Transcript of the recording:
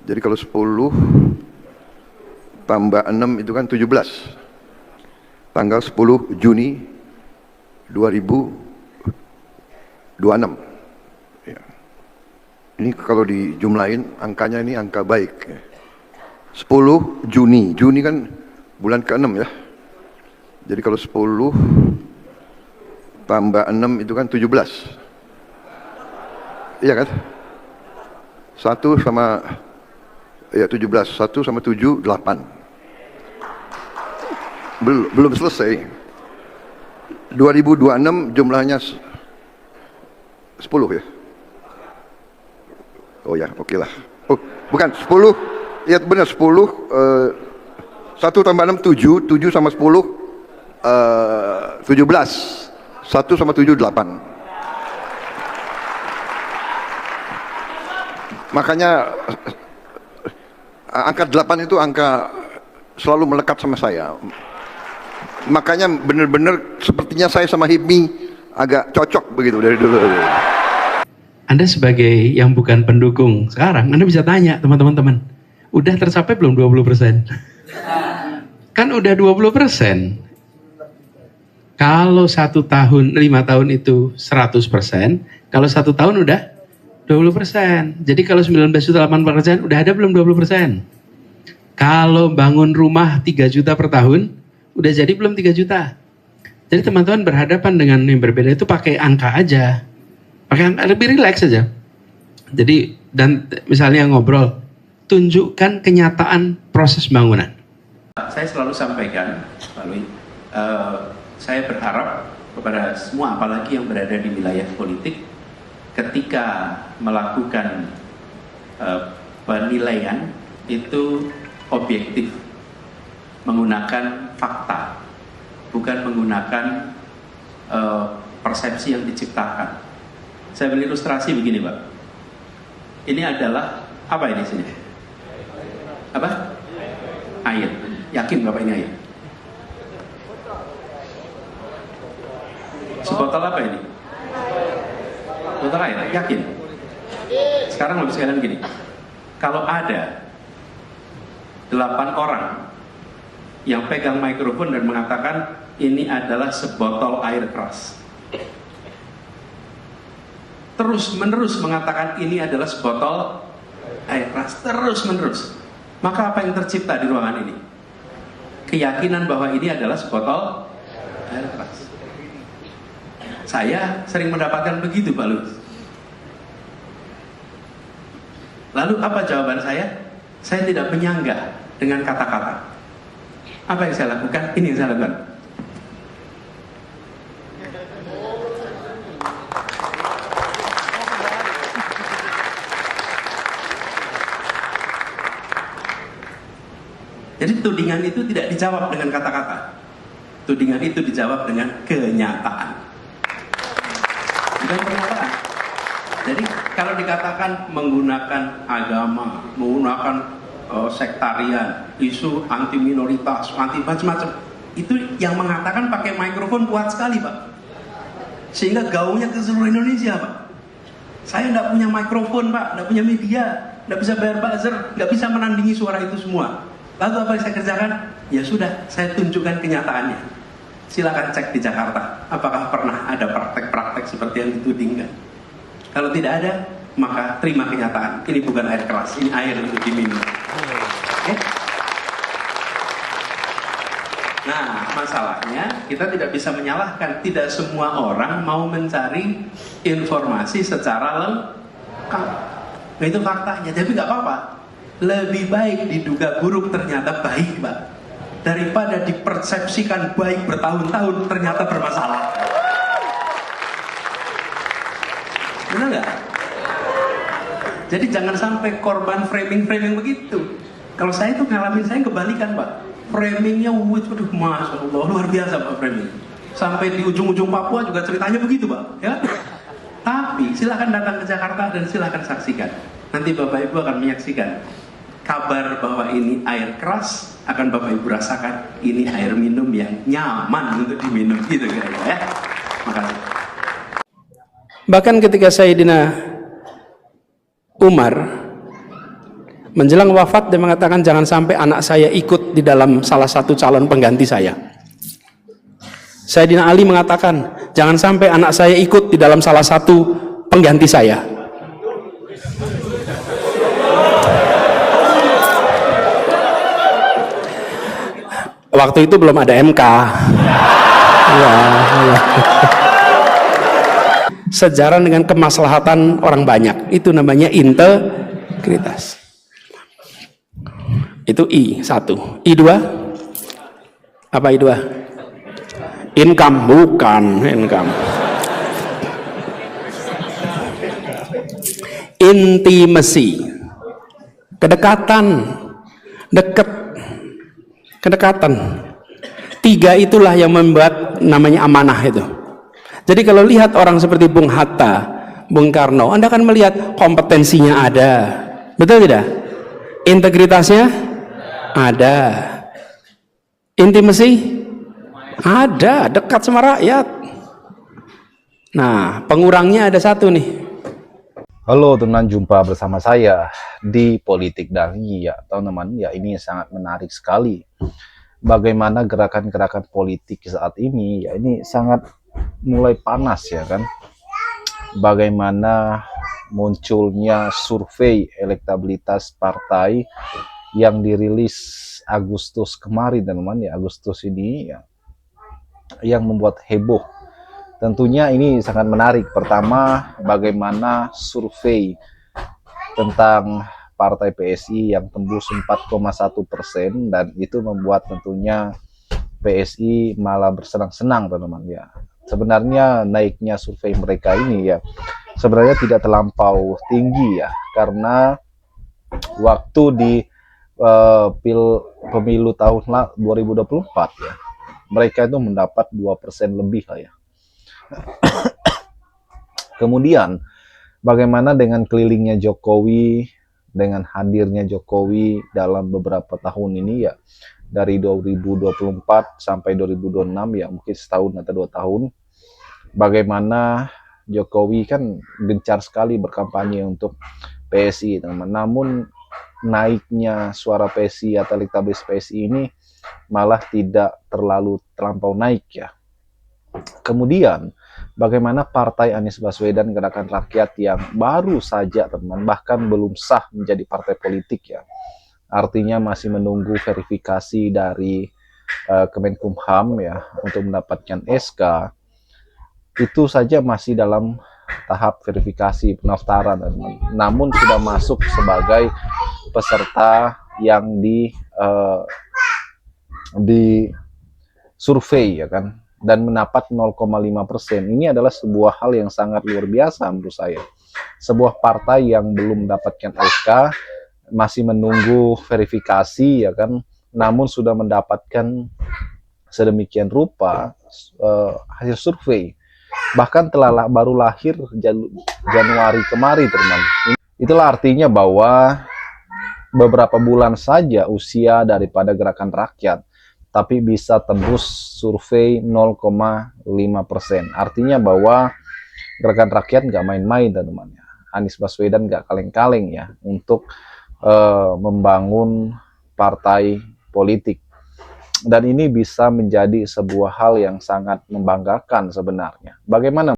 Jadi kalau 10 tambah 6 itu kan 17. Tanggal 10 Juni 2026. Ya. Ini kalau dijumlahin angkanya ini angka baik. 10 Juni. Juni kan bulan ke-6 ya. Jadi kalau 10 tambah 6 itu kan 17. Iya kan? 1 sama ya 17, 1 sama 7, 8. Belum selesai. 2026 jumlahnya 10 ya. Oh ya, oke lah. Oh, bukan 10. Ya benar 10 1 tambah 6 7, 7 sama 10 17. 1 sama 7 8. Makanya angka 8 itu angka selalu melekat sama saya. Makanya benar-benar sepertinya saya sama Hipmi agak cocok begitu dari dulu. Anda sebagai yang bukan pendukung sekarang, Anda bisa tanya teman-teman, udah tercapai belum 20%? Kan udah 20%. Kalau 1 tahun, 5 tahun itu 100%, kalau 1 tahun udah 20%. Jadi kalau 19,8% udah ada belum 20%? Kalau bangun rumah 3 juta per tahun, udah jadi belum 3 juta? Jadi teman-teman berhadapan dengan yang berbeda itu pakai angka aja. Pakai angka, lebih rileks aja. Jadi, dan misalnya ngobrol, tunjukkan kenyataan proses bangunan. Saya selalu sampaikan, Pak Lui, saya berharap kepada semua, apalagi yang berada di wilayah politik, ketika melakukan penilaian itu objektif, menggunakan fakta, bukan menggunakan persepsi yang diciptakan. Saya beri ilustrasi begini, Pak. Ini adalah apa ini sini? Apa? Air. Yakin Bapak ini air? Sebotol apa ini? Botol air. Yakin? Sekarang lebih sekalian begini. Kalau ada 8 orang yang pegang mikrofon dan mengatakan ini adalah sebotol air keras, terus menerus mengatakan ini adalah sebotol air keras, terus menerus, maka apa yang tercipta di ruangan ini? Keyakinan bahwa ini adalah sebotol air keras. Saya sering mendapatkan begitu, Pak Luis. Lalu apa jawaban saya? Saya tidak menyanggah dengan kata-kata. Apa yang saya lakukan? Ini yang saya lakukan. Jadi tudingan itu tidak dijawab dengan kata-kata. Tudingan itu dijawab dengan kenyataan. Bukan pernyataan. Jadi kalau dikatakan menggunakan agama, menggunakan sektarian, isu anti minoritas, anti macam-macam, itu yang mengatakan pakai mikrofon kuat sekali, Pak. Sehingga gaungnya ke seluruh Indonesia, Pak. Saya tidak punya mikrofon, Pak, tidak punya media, tidak bisa bayar buzzer, tidak bisa menandingi suara itu semua. Lalu apa yang saya kerjakan? Ya sudah, saya tunjukkan kenyataannya. Silakan cek di Jakarta, apakah pernah ada praktek-praktek seperti yang ditudingkan. Kalau tidak ada, maka terima kenyataan. Ini bukan air keras, ini air untuk diminum. Okay? Nah, masalahnya kita tidak bisa menyalahkan. Tidak semua orang mau mencari informasi secara lengkap. Nah, itu faktanya, tapi nggak apa-apa. Lebih baik diduga buruk ternyata baik, Pak, daripada dipersepsikan baik bertahun-tahun ternyata bermasalah. Benar nggak? Jadi jangan sampai korban framing-framing begitu. Kalau saya itu ngalamin, saya kebalikan, Pak. Framingnya, waduh, Masya Allah, luar biasa, Pak, framing. Sampai di ujung-ujung Papua juga ceritanya begitu, Pak. Ya? Tapi silakan datang ke Jakarta dan silakan saksikan. Nanti Bapak Ibu akan menyaksikan kabar bahwa ini air keras, akan Bapak Ibu rasakan ini air minum yang nyaman untuk diminum, gitu kira-kira ya. Makasih. Bahkan ketika Sayyidina Umar Menjelang wafat dia mengatakan jangan sampai anak saya ikut di dalam salah satu calon pengganti saya. Sayyidina Ali mengatakan jangan sampai anak saya ikut di dalam salah satu pengganti saya. Waktu itu belum ada MK. Ya. Sejalan dengan kemaslahatan orang banyak, itu namanya integritas. Itu I1. I2 apa I2? Income, bukan income. Intimacy, kedekatan, kedekatan. 3 itulah yang membuat namanya amanah itu. Jadi kalau lihat orang seperti Bung Hatta, Bung Karno, Anda akan melihat kompetensinya ada, betul tidak? Integritasnya ada, intimasi ada, dekat sama rakyat. Nah, pengurangnya ada satu nih. Halo teman, jumpa bersama saya di Politik Dahi ya teman-teman. Ya, ini sangat menarik sekali. Bagaimana gerakan-gerakan politik saat ini, ya ini sangat mulai panas ya kan. Bagaimana munculnya survei elektabilitas partai yang dirilis Agustus kemarin teman-teman ya, Agustus ini ya, yang membuat heboh. Tentunya ini sangat menarik. Pertama, bagaimana survei tentang partai PSI yang tembus 4,1% dan itu membuat tentunya PSI malah bersenang-senang teman-teman ya. Sebenarnya naiknya survei mereka ini ya sebenarnya tidak terlampau tinggi ya, karena waktu di pemilu tahun 2024 ya mereka itu mendapat 2% lebih lah ya. Kemudian bagaimana dengan kelilingnya Jokowi, dengan hadirnya Jokowi dalam beberapa tahun ini ya, dari 2024 sampai 2026 ya, mungkin setahun atau 2 tahun. Bagaimana Jokowi kan gencar sekali berkampanye untuk PSI teman-teman. Namun naiknya suara PSI atau elektabilitas PSI ini malah tidak terlampau naik ya. Kemudian bagaimana partai Anies Baswedan Gerakan Rakyat yang baru saja teman, bahkan belum sah menjadi partai politik ya, artinya masih menunggu verifikasi dari Kemenkumham ya untuk mendapatkan SK, itu saja masih dalam tahap verifikasi pendaftaran teman. Namun sudah masuk sebagai peserta yang di survei ya kan, dan mendapat 0,5%. Ini adalah sebuah hal yang sangat luar biasa menurut saya. Sebuah partai yang belum mendapatkan SK, masih menunggu verifikasi ya kan, namun sudah mendapatkan sedemikian rupa hasil survei. Bahkan baru lahir Januari kemarin teman. Itulah artinya bahwa beberapa bulan saja usia daripada Gerakan Rakyat, tapi bisa tembus survei 0,5%. Artinya bahwa Gerakan Rakyat nggak main-main teman-teman. Anies Baswedan nggak kaleng-kaleng ya untuk membangun partai politik. Dan ini bisa menjadi sebuah hal yang sangat membanggakan sebenarnya. Bagaimana